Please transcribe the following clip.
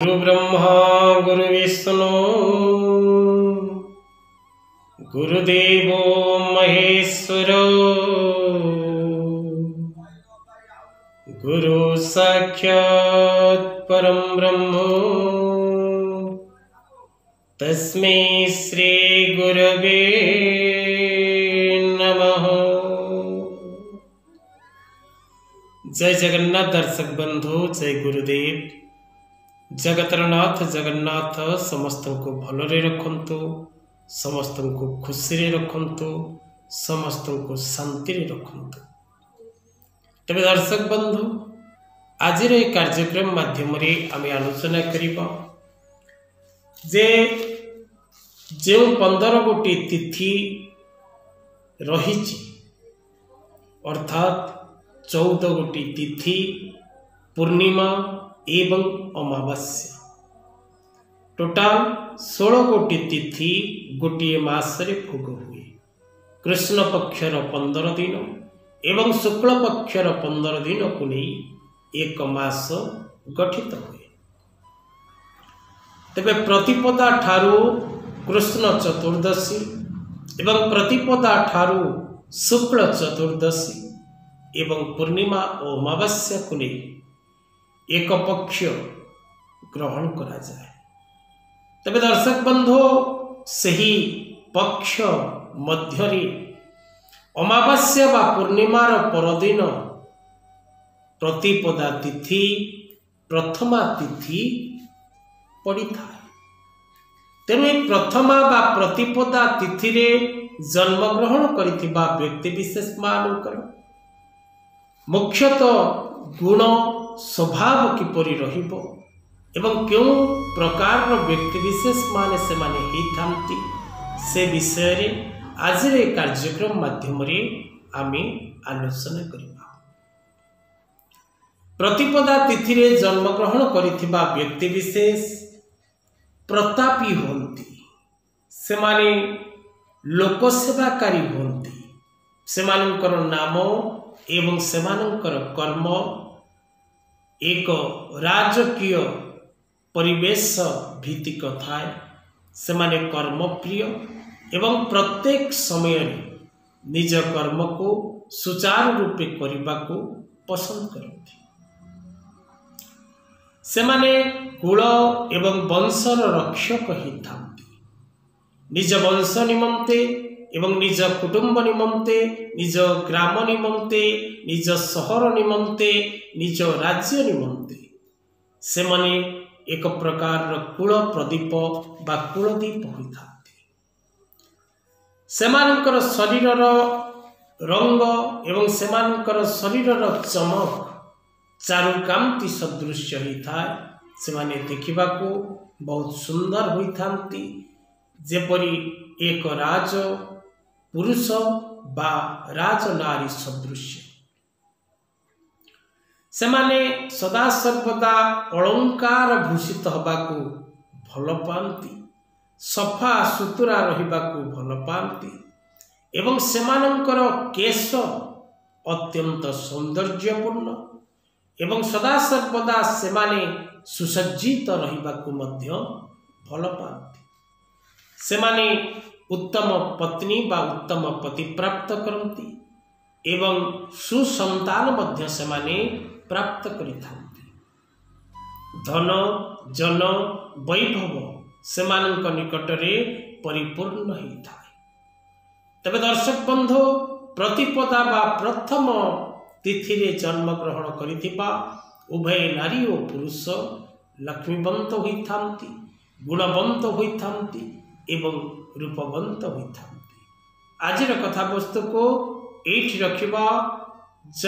गुरु ब्रह्मा गुरु विष्णु गुरुदेव महेश्वर गुरु साक्षात् परम ब्रह्म तस्मै श्री गुरवे नमः। जय जगन्नाथ दर्शक बंधु, जय गुरुदेव। जगतरनाथ जगन्नाथ समस्त को भलरे रखंतु, समस्त को खुशी रे रखंतु, समस्त को शांति रे रखंतु। तबे दर्शक बंधु, आज कार्यक्रम माध्यम आम आलोचना करिबा जे जो 15 गोटी तिथि रही अर्थात 14 गोटी तिथि पूर्णिमा एवं अमावास्या टोटाल 16 गोटी तिथि गोटे मासरे भोग हुए। कृष्ण पक्षर 15 दिन एवं शुक्ल पक्षर 15 दिन को नहीं एक मास गठित हुए। तेबे प्रतिपदा ठारू कृष्ण चतुर्दशी एवं प्रतिपदा ठारू शुक्ल चतुर्दशी एवं पूर्णिमा और अमावास्या को नहीं एक पक्ष ग्रहण करा जाए। तबे दर्शक बंधु, सही पक्ष मध्यरे अमावास्या बा पूर्णिमार परदिन प्रतिपदा तिथि प्रथमा तिथि पड़ी था। तेणु प्रथमा बा प्रतिपदा तिथि रे जन्म ग्रहण करिथिबा व्यक्ति विशेष मानकर मुख्यतः गुण स्वभाव किपरि रहिबो एवं क्यों प्रकार व्यक्ति विशेष माने से माने ही थांती से विषय रे आज रे कार्यक्रम माध्यम रे आमे आलोचना करिबा। प्रतिपदा तिथि रे जन्म ग्रहण करिथिबा व्यक्ति विशेष प्रतापी होंती, से माने लोक सेवाकारी होंती, से मानकर नाम एवं से मानकर कर्म एक राजकीय परिवेश भित्तिक थाए। से माने कर्म प्रिय एवं प्रत्येक समय निज कर्म को सुचारू रूपे करने को पसंद करती। से माने कुल एवं वंशर रक्षक ही थांती। निज वंश निमंते एवं निज कुटुंब निमंते, निज ग्राम निमंते, निज सहर निमंते, निज राज्य निमंते से माने एक प्रकार कुल प्रदीप बा कुलदीप होता। सेमानकर शरीरर रंग एवं सेमानकर शरीरर चमक चारुकांति सदृश होता है। से माने देखा बहुत सुंदर होती, जेपरी एक राज पुरुष बा राजनारी सदृश। सेमाने सदा सर्वदा अलंकार भूषित होबाकू भल पाती, सफा सुतुरा रहिबाकू भल पाती एवं सेमानंकर केश अत्यंत सौंदर्यपूर्ण एवं सदा सर्वदा सेमाने सुसज्जित रहिबाकू मध्य भल पाती। सेमाने उत्तम पत्नी बा उत्तम पति प्राप्त करती एवं सुसंतान मध्य सेमाने प्राप्त करिथांती। धन जन वैभव सेमानंक निकटरे परिपूर्ण होता है। तबे दर्शक बंधु, प्रतिपदा बा प्रथम तिथि रे जन्म ग्रहण करिथिबा उभय नारी और पुरुष लक्ष्मीवंत होइथांती, गुणवंत होइथांती एवं रूपवंत होइथांती। आजिर कथा वस्तु को एठी रखिबा। जय